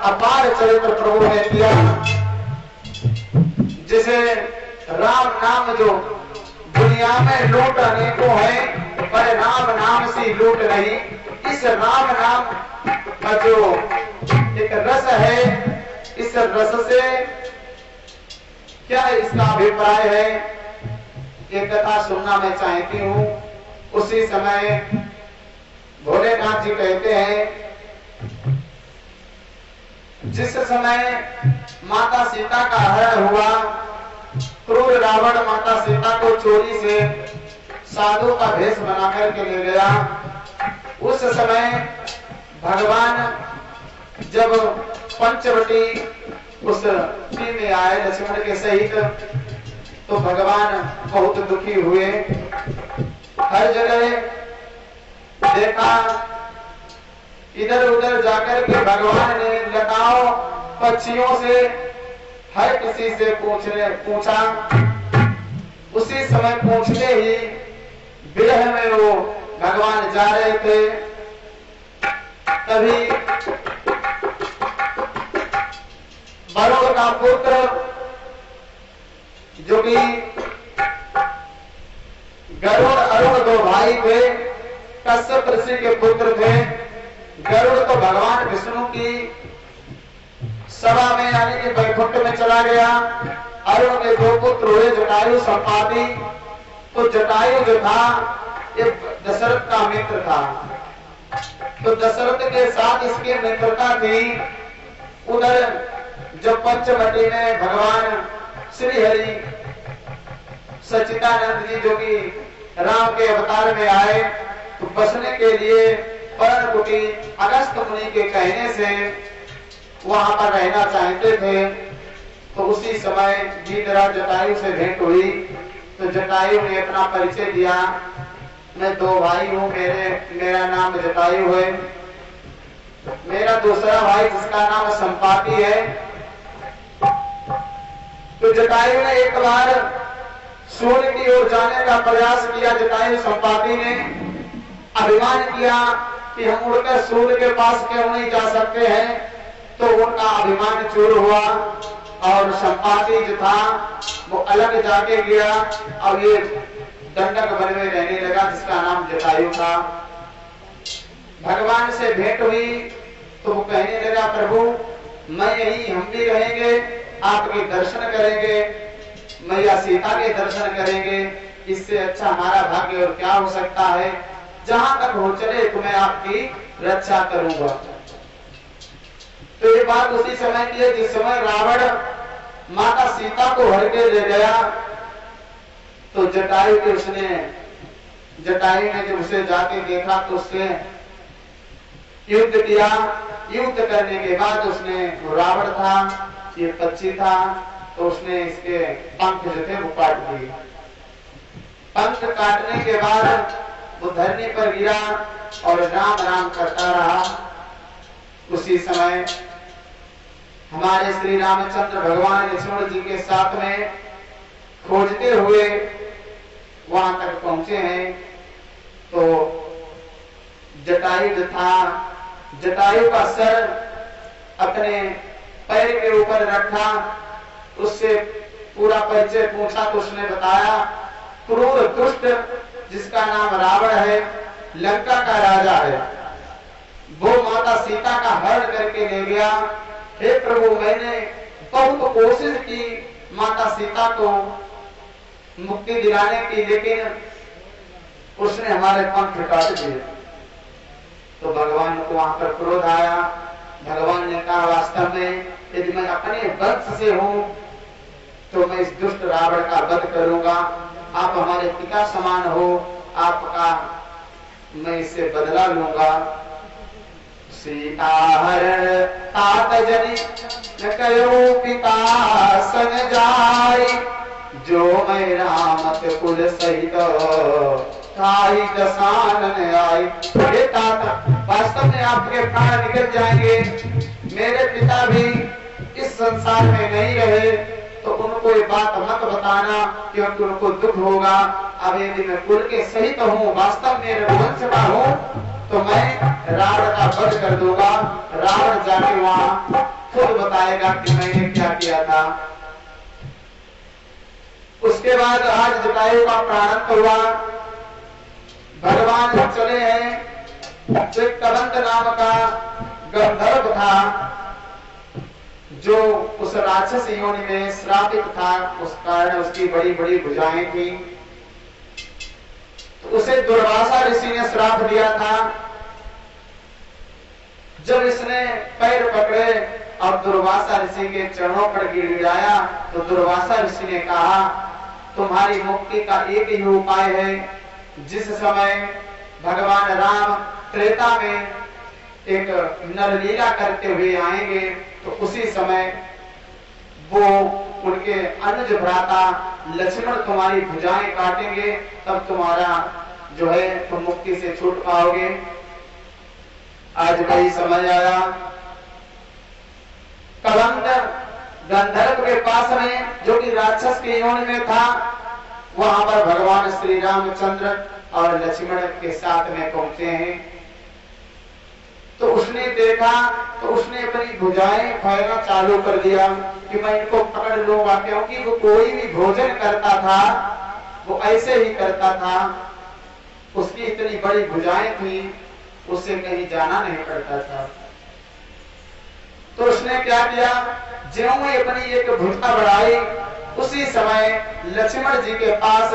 अपार चरित्र प्रभु ने दिया, जिसे राम नाम जो दुनिया में लूट अनेकों है, पर राम नाम से लूट नहीं। इस राम नाम का जो एक रस है, इस रस से क्या इसका अभिप्राय है, एक कथा सुनना मैं चाहती हूँ। उसी समय भोलेनाथ जी कहते हैं, जिस समय माता सीता का हरण हुआ, क्रूर रावण माता सीता को चोरी से साधु का भेष बना करके ले गया। उस समय भगवान जब पंचवटी उस में आए लक्ष्मण के सहित, तो भगवान बहुत दुखी हुए। हर जगह देखा, इधर उधर जाकर के भगवान ने लताओं पक्षियों से हर किसी से पूछा। उसी समय पूछते ही विरह में वो भगवान जा रहे थे, तभी वरुण का पुत्र जो कि गरुड़ अरुण दो भाई थे, कश्यप ऋषि के पुत्र थे। गरुड़ तो भगवान विष्णु की सभा में यानी कि वैकुंठ में चला गया। अरुण के दो पुत्र हुए, जटायु संपाति। तो जटायु जो था ये दशरथ का मित्र था, तो दशरथ के साथ इसकी मित्रता थी। उधर जब पंचवटी में भगवान श्री हरि सच्चिदानंद जी जो कि राम के अवतार में आए, तो बसने के लिए पर्णकुटी अगस्त मुनि के कहने से वहां पर रहना चाहते थे। तो उसी समय गीधराज जटायु से भेंट हुई, तो जटायु ने अपना परिचय दिया, मैं दो भाई हूँ, मेरा नाम जटायु है, मेरा दूसरा भाई जिसका नाम संपाति है। तो जटायु ने एक बार सूर्य की ओर जाने का प्रयास किया। जटायु संपाति ने अभिमान किया कि हम उड़कर सूर्य के पास क्यों नहीं जा सकते हैं, तो उनका अभिमान चूर हुआ और संपाति जो था वो अलग जाके गया और ये दंडक वन में रहने लगा, जिसका नाम जटायु था। भगवान से भेंट हुई तो वो कहने लगा, प्रभु मैं यही, हम भी रहेंगे, आपके दर्शन करेंगे, मैया सीता के दर्शन करेंगे, इससे अच्छा हमारा भाग्य और क्या हो सकता है। जहां तक हो चले तो मैं आपकी रक्षा करूंगा। तो ये बात उसी समय की है जिस समय रावण माता सीता को हर के ले गया। तो जटायु ने जब उसे जाके देखा तो उससे युद्ध किया। युद्ध करने के बाद उसने, वो रावण था, ये पक्षी था, तो उसने इसके पंख जो थे वो काट दिए। पंख काटने के बाद वो धरनी पर गिरा और राम राम करता रहा। उसी समय हमारे श्री रामचंद्र भगवान लक्ष्मण जी के साथ में खोजते हुए वहां तक पहुंचे हैं। तो जटायु था, जटायु का सर अपने पैर के ऊपर रखा, उससे पूरा परिचय पूछा तो उसने बताया, क्रूर दुष्ट जिसका नाम रावण है, लंका का राजा है, वो माता सीता का हरण करके ले गया। हे प्रभु, मैंने बहुत कोशिश की माता सीता को मुक्ति दिलाने की, लेकिन उसने हमारे पंख काट दिए। तो भगवान को वहां पर क्रोध आया। भगवान ने कहा, वास्तव में यदि मैं अपने वंश से हूं तो मैं इस दुष्ट रावण का वध करूंगा। आप हमारे पिता समान हो, आपका मैं इससे बदला लूंगा। सीता हरण तात जनि न कयो पिता सन जाय, जो मैं रामत कुल सहित काई दसानन आई। हे तात, वास्तव में आपके प्राण निकल जाएंगे, मेरे पिता भी इस संसार में नहीं रहे, तो उनको ये बात मत बताना क्योंकि उनको दुख होगा। अब यदि मैं कुल के सहित हूँ, वास्तव में रघुवंश का हूँ, तो मैं रावण का वध कर दूंगा। रावण जाके वहां खुद बताएगा कि मैंने क्या किया था। उसके बाद आज जटायु का प्रारंभ हुआ। भगवान जब चले हैं तो एक कबंध नाम का गंधर्व था जो उस राक्षस योनि में श्रापित था, उस कारण उसकी बड़ी बड़ी भुजाएं थी। तो उसे दुर्वासा ऋषि ने श्राप दिया था। जब इसने पैर पकड़े और दुर्वासा ऋषि के चरणों पर गिड़गिड़ाया तो दुर्वासा ऋषि ने कहा तुम्हारी मुक्ति का एक ही उपाय है। जिस समय भगवान राम त्रेता में एक नरलीला करते हुए आएंगे तो उसी समय वो उनके अनुज भ्राता लक्ष्मण तुम्हारी भुजाएं काटेंगे, तब तुम्हारा जो है तुम मुक्ति से छूट पाओगे। आज वही समझ आया। कबंध गंधर्व के पास में जो कि राक्षस के योनि में था, वहां पर भगवान श्री रामचंद्र और लक्ष्मण के साथ में पहुंचे हैं। तो उसने देखा तो उसने अपनी भुजाएं फैलाना चालू कर दिया कि मैं इनको पकड़ लूंगा, क्योंकि वो कोई भी भोजन करता था वो ऐसे ही करता था। उसकी इतनी बड़ी भुजाएं थी, उससे कहीं जाना नहीं पड़ता था। तो उसने क्या किया, ज्यों ही अपनी एक भुजा बढ़ाई उसी समय लक्ष्मण जी के पास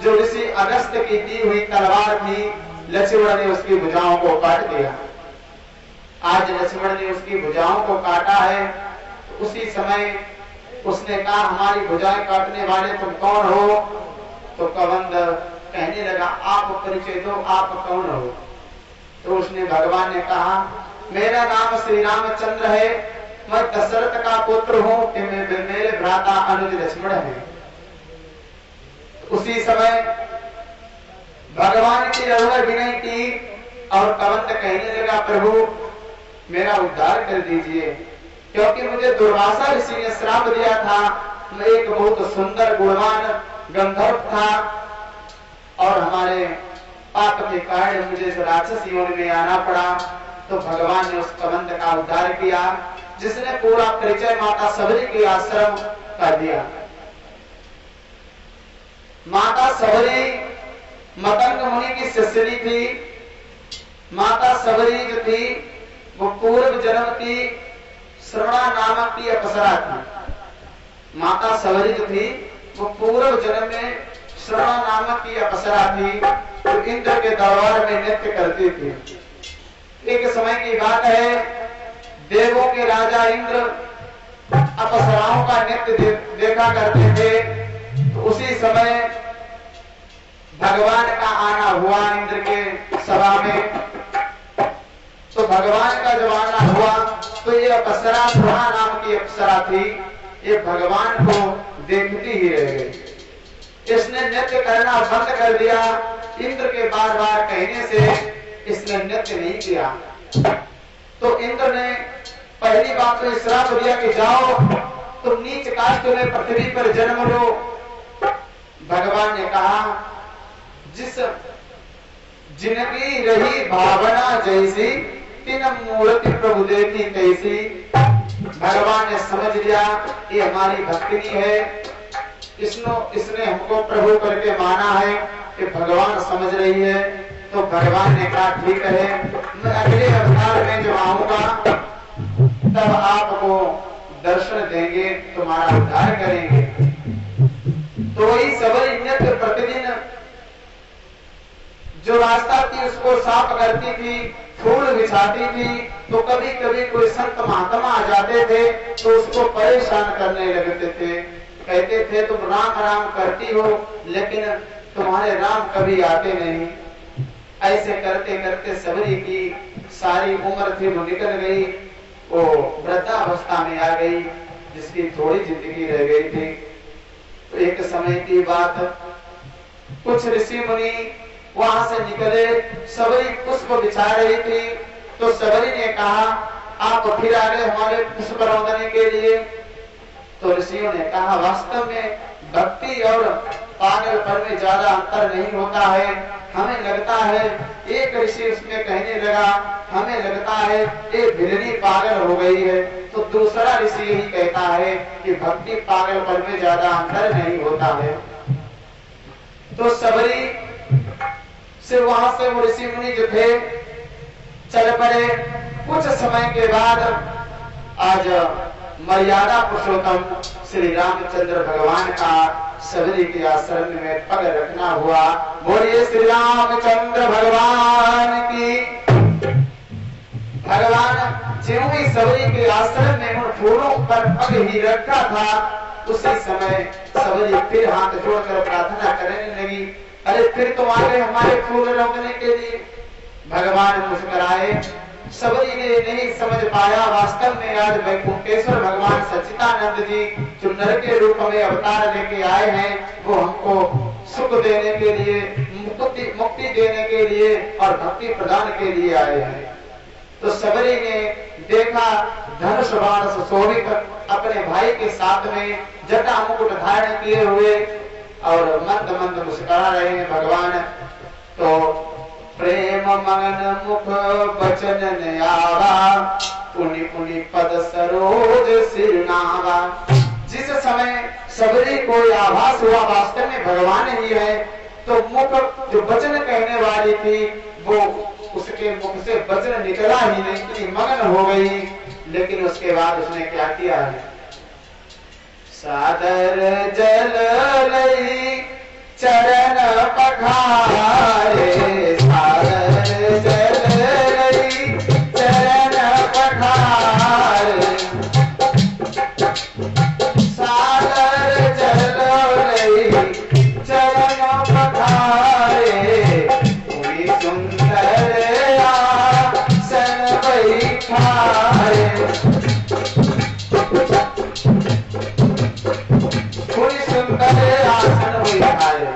जो ऋषि अगस्त की दी हुई तलवार थी, लक्ष्मण ने उसकी भुजाओं को काट दिया। आज लक्ष्मण ने उसकी भुजाओं को काटा है। तो उसी समय उसने कहा हमारी भुजाएं काटने वाले तुम कौन हो? तो कबंध कहने लगा आप परिचय दो, आप कौन हो? तो उसने भगवान ने कहा मेरा नाम श्री रामचंद्र है, मैं दशरथ का पुत्र हूं, कि मेरे भ्राता अनुज लक्ष्मण है। उसी समय भगवान की अवधि विनय की और कबंध कहने लगा प्रभु मेरा उद्धार कर दीजिए, क्योंकि मुझे दुर्वासा ऋषि ने श्राप दिया था। मैं एक बहुत सुंदर गुणवान गंधर्व था और हमारे पाप के कारण मुझे इस राक्षस योनि में आना पड़ा। तो भगवान ने उस कबंध का उद्धार किया, जिसने पूरा परिचय माता सबरी के आश्रम कर दिया। माता सबरी मतंग मुनि की शिष्यनी थी। माता सबरी जो थी वो पूर्व जन्म की श्रवणा नामक की अप्सरा थी। माता सबरी जो थी वो पूर्व जन्म में श्रवणा नामक की अप्सरा थी, तो इंद्र के दरबार में नृत्य करती थी। एक समय की बात है, देवों के राजा इंद्र अप्सराओं का नृत्य देखा करते थे। तो उसी समय भगवान का आना हुआ इंद्र के सभा में। तो भगवान का जब आना हुआ तो ये अप्सरा सुहा नाम की अप्सरा थी, ये भगवान को देखती ही रह गई। इसने नृत्य करना बंद कर दिया। इंद्र के बार बार कहने से इसने नृत्य नहीं किया। तो इंद्र ने पहली बात तो श्राप दिया कि जाओ तुम नीच काष्ठ में पृथ्वी पर जन्म लो। भगवान ने कहा जिनकी रही भावना जैसी तीन मूर्ति प्रभु देखी कैसी। भगवान ने समझ लिया ये हमारी भक्तिनी है, इसने हमको प्रभु करके माना है कि भगवान समझ रही है। तो भगवान ने कहा ठीक है, मैं अगले अवतार में जब आऊंगा तब आपको दर्शन देंगे, तुम्हारा उद्धार करेंगे। तो वही सबरी नृत्य प्रतिदिन जो रास्ता थी उसको साफ करती थी, फूल बिछाती थी। तो कभी कभी कोई संत महात्मा आ जाते थे तो उसको परेशान करने लगते थे। कहते थे तुम राम राम करती हो लेकिन तुम्हारे राम कभी आते नहीं। ऐसे करते करते सबरी की सारी उम्र थी वो निकल गई, वो वृद्धावस्था में आ गई, जिसकी थोड़ी जिंदगी रह गई थी। तो एक समय की बात, कुछ ऋषि मुनि वहां से निकले, सबरी पुष्प बिछा रही थी। तो सबरी ने कहा आप फिर आ गए हमारे पुष्प रौंदने के लिए। तो ऋषियों ने कहा वास्तव में भक्ति और पागलपन में ज्यादा अंतर नहीं होता है। हमें लगता है, एक ऋषि उसमें कहने लगा, हमें लगता है ये भिलनी पागल हो गई है। तो दूसरा ऋषि यही कहता है कि भक्ति पागलपन में ज्यादा अंतर नहीं होता है। तो सबरी से वहां से वो ऋषि मुनि जो थे चल पड़े। कुछ समय के बाद आज मर्यादा पुरुषोत्तम श्री रामचंद्र भगवान का सबरी के आश्रम में पग रखना हुआ। बोलिए श्री रामचंद्र भगवान की। भगवान ज्यों ही सबरी के आश्रम में उन फूलों पर पग ही रखा था, उसी समय सबरी फिर हाथ जोड़कर प्रार्थना करने लगी, अरे फिर तुम आ गए हमारे फूल रोकने के लिए। भगवान मुस्कुराए। सबरी ने नहीं समझ पाया, वास्तव में आज वैकुंठेश्वर भगवान सच्चिदानंद जी जो नर के रूप में अवतार लेके आए हैं, वो हमको सुख देने के लिए, मुक्ति देने के लिए और भक्ति प्रदान के लिए आए हैं। तो सबरी ने देखा धनुष बाण सुशोभित अपने भाई के साथ में जटा मुकुट धारण किए हुए और मंद मंद मुस्कुरा रहे हैं भगवान। तो प्रेम मगन मुख बचन नयावा, पुनि पुनि पद सरोज सिरनावा। जिस समय सबरी को आभास हुआ वास्तव में भगवान ही है, तो मुख जो वचन कहने वाली थी वो उसके मुख से वचन निकला ही नहीं, इतनी मगन हो गई। लेकिन उसके बाद उसने क्या किया है, सादर जल लई चरण पखारे, सादर जल लई चरण पखारे, सादर जल लई चरण पखारे, पूरी सुंदर आसन बैठारे,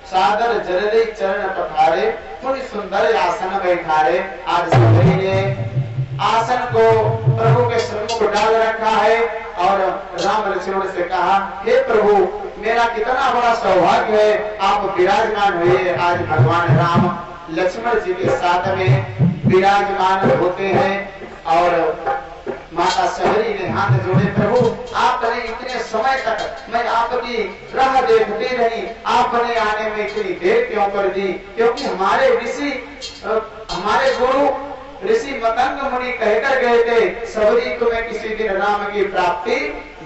सादर जलदे चरण पठारे, पुनि सुंदर आसन बैठारे। आज सबरी ने आसन को प्रभु के सम्मुख डाल रखा है और राम लक्ष्मण से कहा, हे प्रभु मेरा कितना बड़ा सौभाग्य है, आप विराजमान हुए। आज भगवान राम लक्ष्मण जी के साथ में विराजमान होते हैं और माता सबरी ने हाथ जोड़े, प्रभु आपने इतने समय तक मैं आपकी राह देखती रही, आपने आने में इतनी देर क्यों कर दी? क्योंकि हमारे ऋषि, हमारे गुरु ऋषि मतंग मुनि कहकर गए थे, सबरी तुम्हें किसी दिन राम की प्राप्ति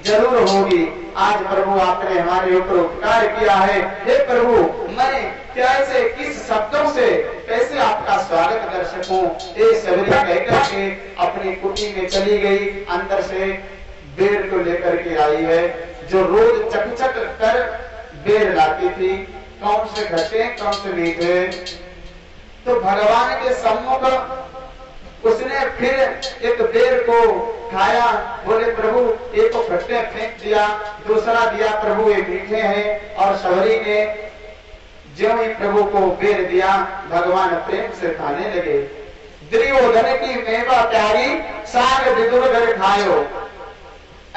जरूर होगी। आज प्रभु आपने हमारे ऊपर उपकार किया है, हे प्रभु मैं कैसे किस शब्दों से कैसे आपका स्वागत कर सकूं? ये सबरी कहकर के अपनी कुटी में चली गई, अंदर से बेर को लेकर के आई है, जो रोज चक कर बेर लाती थी, कौन से खट्टे कौन से मीठे। तो भगवान के सम्मुख उसने फिर एक बेर को खाया, बोले प्रभु एक को खट्टे फेंक दिया, दूसरा दिया प्रभु ये मीठे हैं। और सबरी ने ज्यों ही प्रभु को बेर दिया, भगवान प्रेम से खाने लगे। दुर्योधन की मेवा प्यारी, साग विदुर घर खायो।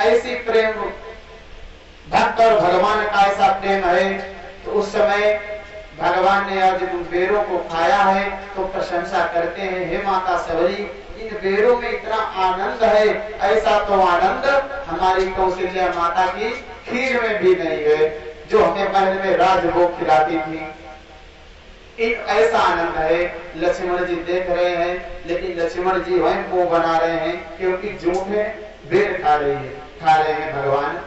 ऐसी प्रेम भक्त और भगवान का ऐसा प्रेम है। तो उस समय भगवान ने आज उन बेरों को खाया है तो प्रशंसा करते हैं, हे माता सबरी इन बेरों में इतना आनंद है, ऐसा तो आनंद हमारी कौशल्या माता की खीर में भी नहीं है, जो हमें महल में राजभोग खिलाती थी। ऐसा आनंद है। लक्ष्मण जी देख रहे हैं, लेकिन लक्ष्मण जी वहीं मुंह बना रहे हैं, क्योंकि जूठे बेर खा रहे हैं भगवान।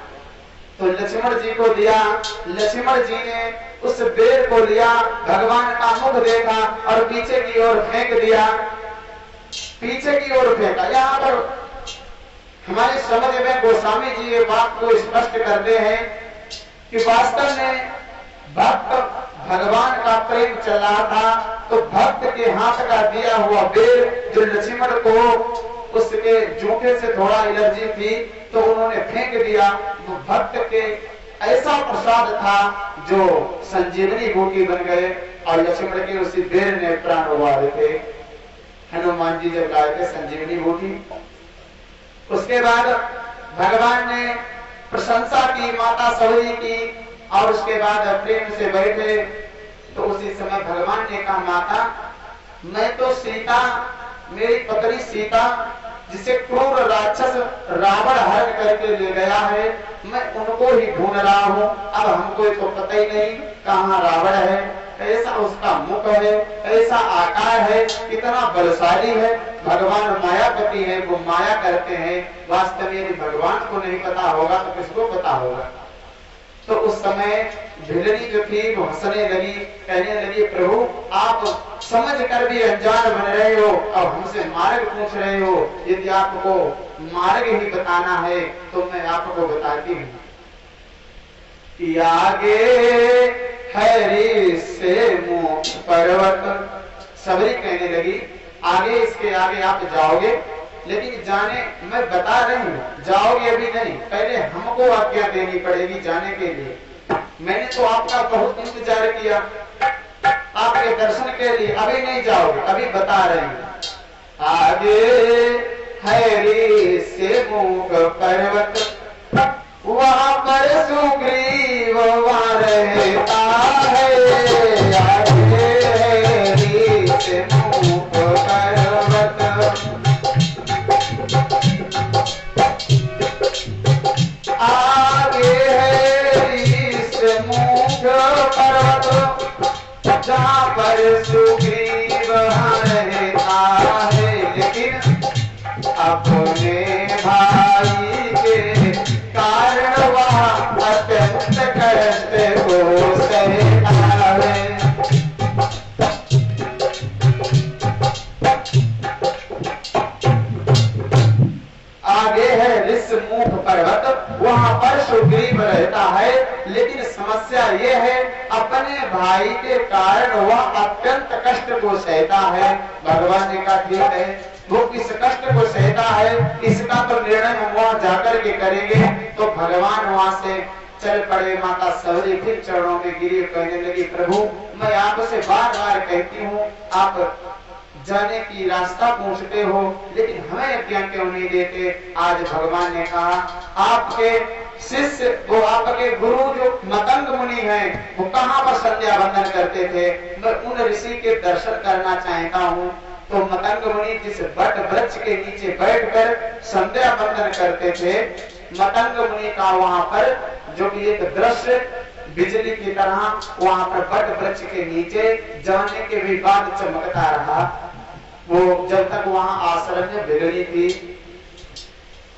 तो लक्ष्मण जी को दिया, लक्ष्मण जी ने उस बेर को लिया, भगवान का मुख देखा और पीछे की ओर फेंक दिया, पीछे की ओर फेंका। यहाँ पर हमारी समझ में गोस्वामी जी ये बात को स्पष्ट करते हैं कि वास्तव में भक्त भगवान का प्रेम चल रहा था, तो भक्त के हाथ का दिया हुआ बेर जो लक्ष्मण को उसके जूठे से थोड़ा एलर्जी थी तो उन्होंने फेंक दिया। तो भक्त के ऐसा प्रसाद था जो संजीवनी बूटी बन गए और लक्ष्मण के उसी बेर ने प्राण उड़ा थे। हनुमान जी जब लाए थे संजीवनी बूटी, उसके बाद भगवान ने प्रशंसा की माता सबरी की और उसके बाद प्रेम से बैठे। तो उसी समय भगवान ने कहा, माता मैं तो सीता, मेरी पत्नी सीता जिसे क्रूर राक्षस रावण हरण करके ले गया है, मैं उनको ही ढूंढ रहा हूँ। अब हमको तो पता ही नहीं कहाँ रावण है, ऐसा उसका मुख है, ऐसा आकार है, कितना बलशाली है। भगवान मायापति है, वो माया करते हैं। वास्तव में यदि भगवान को नहीं पता होगा तो किसको पता होगा। तो उस समय भिलनी जो थी वो हंसने लगी, कहने लगी, प्रभु आप समझ कर भी अनजान बन रहे हो और हमसे मार्ग पूछ रहे हो। यदि आपको मार्ग ही बताना है तो मैं आपको बताती हूँ कि आगे हरि से मोक्ष पर्वत। सबरी कहने लगी, आगे इसके आगे आप जाओगे, लेकिन जाने मैं बता रही हूँ, जाओगे अभी नहीं, पहले हमको आज्ञा देनी पड़ेगी जाने के लिए। मैंने तो आपका बहुत इंतजार किया आपके दर्शन के लिए, अभी नहीं जाओगे, अभी बता रही हूँ। आगे हरि से मुख पर्वत, वहां पर सुग्रीव वहां रहता है। आगे हरि से मुख पर्वत, आगे हरि से मुख पर्वत, जहाँ पर सुग्रीव रहता है। लेकिन अपने भाई के कारण वहाँ अत्यंत कष्ट को सहता है। आगे है ऋषमुख पर्वत, वहाँ पर सुग्रीव रहता है। लेकिन समस्या ये है, अपने भाई के कारण वह अत्यंत कष्ट को सहता है। भगवान ने कहा, ठीक है, वो किस कष्ट को सहता है इसका तो निर्णय हम वहां जाकर के करेंगे। तो भगवान वहां से चल पड़े। माता सबरी फिर चरणों में गिरी, कहने लगी, प्रभु मैं आपसे बार बार कहती हूँ, आप जाने की रास्ता पूछते हो, लेकिन हमें अज्ञान क्यों नहीं देते। आज भगवान ने कहा, आपके शिष्य, वो आपके गुरु जो मतंग मुनि हैं, वो कहाँ पर संध्या वंदन करते थे, मैं उन ऋषि के दर्शन करना चाहता हूँ। तो मतंग मुनि जिस वट वृक्ष के नीचे बैठकर संध्या वंदन करते थे, मतंग मुनि का वहां पर जो कि एक दृश्य बिजली की तरह वहां पर वट वृक्ष के नीचे जाने के भी बाद चमकता रहा। वो जब तक वहां आश्रम में बिगड़ी थी,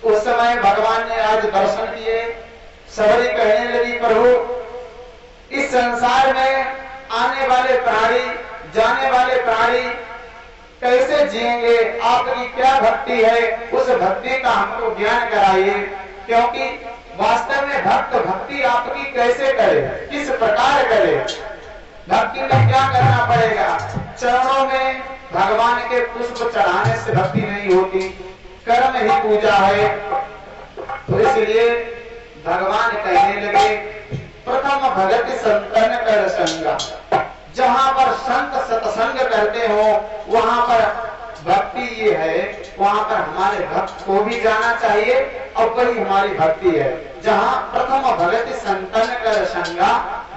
उस समय भगवान ने आज दर्शन किए। सबरी कहने लगी, प्रभु इस संसार में आने वाले प्राणी, जाने वाले प्राणी कैसे जिएंगे, आपकी क्या भक्ति है, उस भक्ति का हमको ज्ञान कराइए। क्योंकि वास्तव में भक्त भक्ति आपकी कैसे करे, किस प्रकार करे, भक्ति में क्या करना पड़ेगा। चरणों में भगवान के पुष्प चढ़ाने से भक्ति नहीं होती, कर्म ही पूजा है। तो इसलिए भगवान कहने लगे, प्रथम भगत संतन कर संगा। जहां पर संत सत्संग करते हो वहां पर भक्ति ये है, वहां पर हमारे भक्त को भी जाना चाहिए और वही हमारी भक्ति है। जहां प्रथम भगत संतन कर संगा,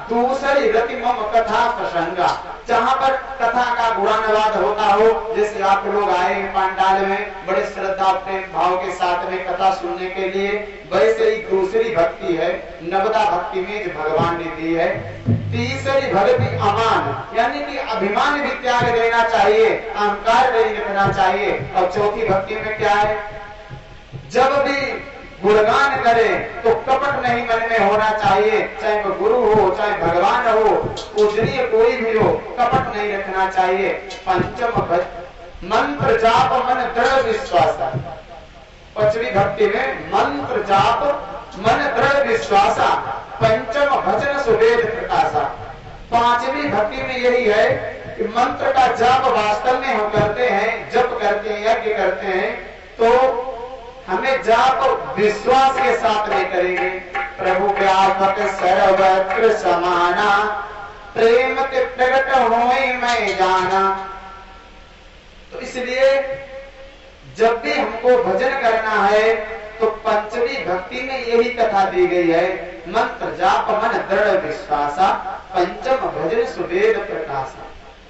दूसरी रति मम कथा प्रसंगा। जहाँ पर कथा का गुणानुवाद होता हो, जैसे आप लोग आए हैं पंडाल में बड़े श्रद्धा प्रेम भाव के साथ में कथा सुनने के लिए, वैसे ही दूसरी भक्ति है नवदा भक्ति में जो भगवान ने दी है। तीसरी भक्ति अमान, यानी कि अभिमान भी त्याग देना चाहिए, अहंकार नहीं रखना चाहिए। और चौथी भक्ति में क्या है, जब भी गुणगान करे तो कपट नहीं मन में होना चाहिए, चाहे वो गुरु हो चाहे भगवान हो, पूजनीय कोई भी हो, कपट नहीं रखना चाहिए। पंचम मंत्र जाप मन दृढ़ विश्वास। पांचवी भक्ति में मंत्र जाप मन दृढ़ विश्वास। पंचम भजन सुवेद प्रकाशा। पांचवी भक्ति में यही है कि मंत्र का जाप वास्तव में हम करते हैं, जप करते हैं, यज्ञ करते हैं, तो हमें जाप विश्वास के साथ में करेंगे। प्रभु व्यापक सर्वत्र समाना, प्रेम के प्रकट होई मैं जाना। तो इसलिए जब भी हमको भजन करना है तो पंचमी भक्ति में यही कथा दी गई है मंत्र जाप मन दृढ़ विश्वासा पंचम भजन सुवेद प्रकाशा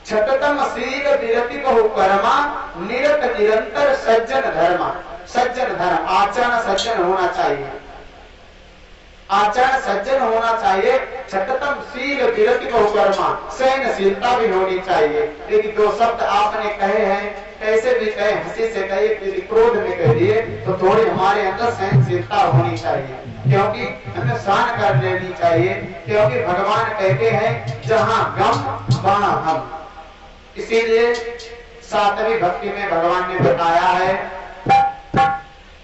छठतम शील विरति बहु कर्मा निरत निरंतर सज्जन धर्मा। सज्जन धर्म आचरण सज्जन होना चाहिए, आचरण सज्जन होना चाहिए। छठतम शील विरति बहु कर्मा सहनशीलता भी होनी चाहिए। लेकिन दो शब्द आपने कहे हैं, कैसे भी कहे, हंसी से कहे, किसी क्रोध में कह दिए, तो थोड़ी हमारे अंदर सहनशीलता होनी चाहिए, क्योंकि हमें सहन कर लेनी चाहिए। क्योंकि भगवान कहते हैं जहां गम वहां हम। इसीलिए सातवीं भक्ति में भगवान ने बताया है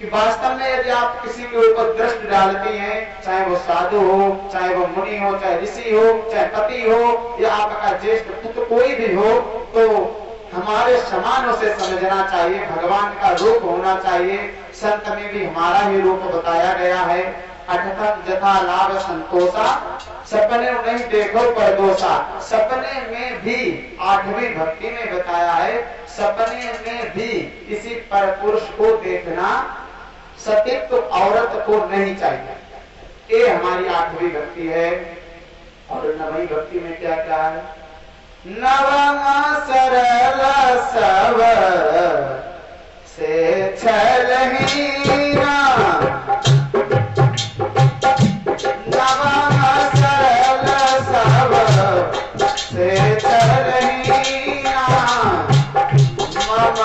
कि वास्तव में यदि आप किसी के ऊपर दृष्टि डालती हैं, चाहे वो साधु हो, चाहे वो मुनि हो, चाहे ऋषि हो, चाहे पति हो या आपका ज्येष्ठ पुत्र कोई भी हो, तो हमारे समान उसे समझना चाहिए। भगवान का रूप होना चाहिए। संत में भी हमारा ही रूप बताया गया है। अठतम जथा लाभ संतोषा सपने नहीं देखो पर दोषा। सपने में भी आठवीं भक्ति में बताया है, सपने में भी किसी पर पुरुष को देखना सतीत्व औरत को नहीं चाहिए। ये हमारी आठवीं भक्ति है। और नवीं भक्ति में क्या क्या है? नवमा सरल सब से छलहीना, नवमा सरल सब से छलहीना, मम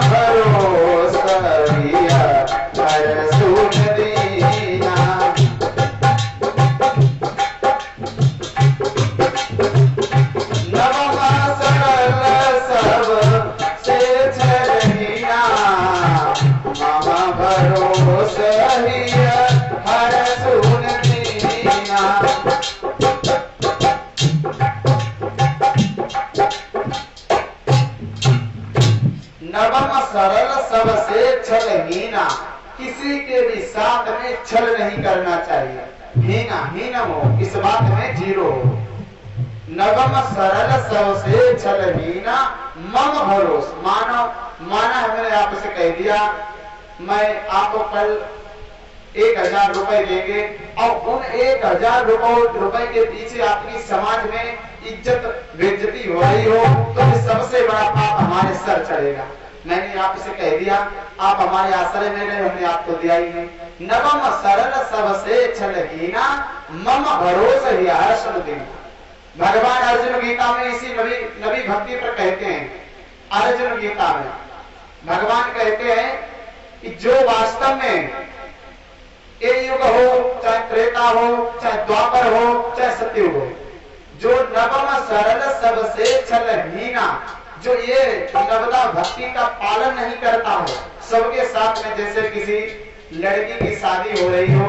भरोसा दिया हर सुन दीना। नवमा सरल सब से छलहीना, मम भरोसा दिया हर सुन दीना। नवम सरल सबसे छलहीना, किसी के भी साथ में छल नहीं करना चाहिए। हीना हीनम हो, इस बात में जीरो हो। नवम सरल सबसे छलहीना, मम भरोस मानो माना हमने आपसे कह दिया मैं आपको कल 1000 रुपए देंगे और उन 1000 रुपए के पीछे आपकी समाज में इज्जत बेइज्जती हो रही हो, तो सबसे बड़ा पाप हमारे सर चढ़ेगा। मैंने आपसे कह दिया आप हमारे आश्रय में रहे, हमने आपको दिया ही नहीं। नवम सरल सबसे छलहीना, मम भरोसा ही हर्षण दिन। भगवान अर्जुन गीता में इसी नवी भक्ति पर कहते हैं। अर्जुन गीता में भगवान कहते हैं कि जो वास्तव में ये युग हो, चाहे त्रेता हो, चाहे द्वापर हो, चाहे सतयुग हो, जो नवम सरल सबसे छलहीना, जो ये नवदा भक्ति का पालन नहीं करता है, सबके साथ में जैसे किसी लड़की की शादी हो रही हो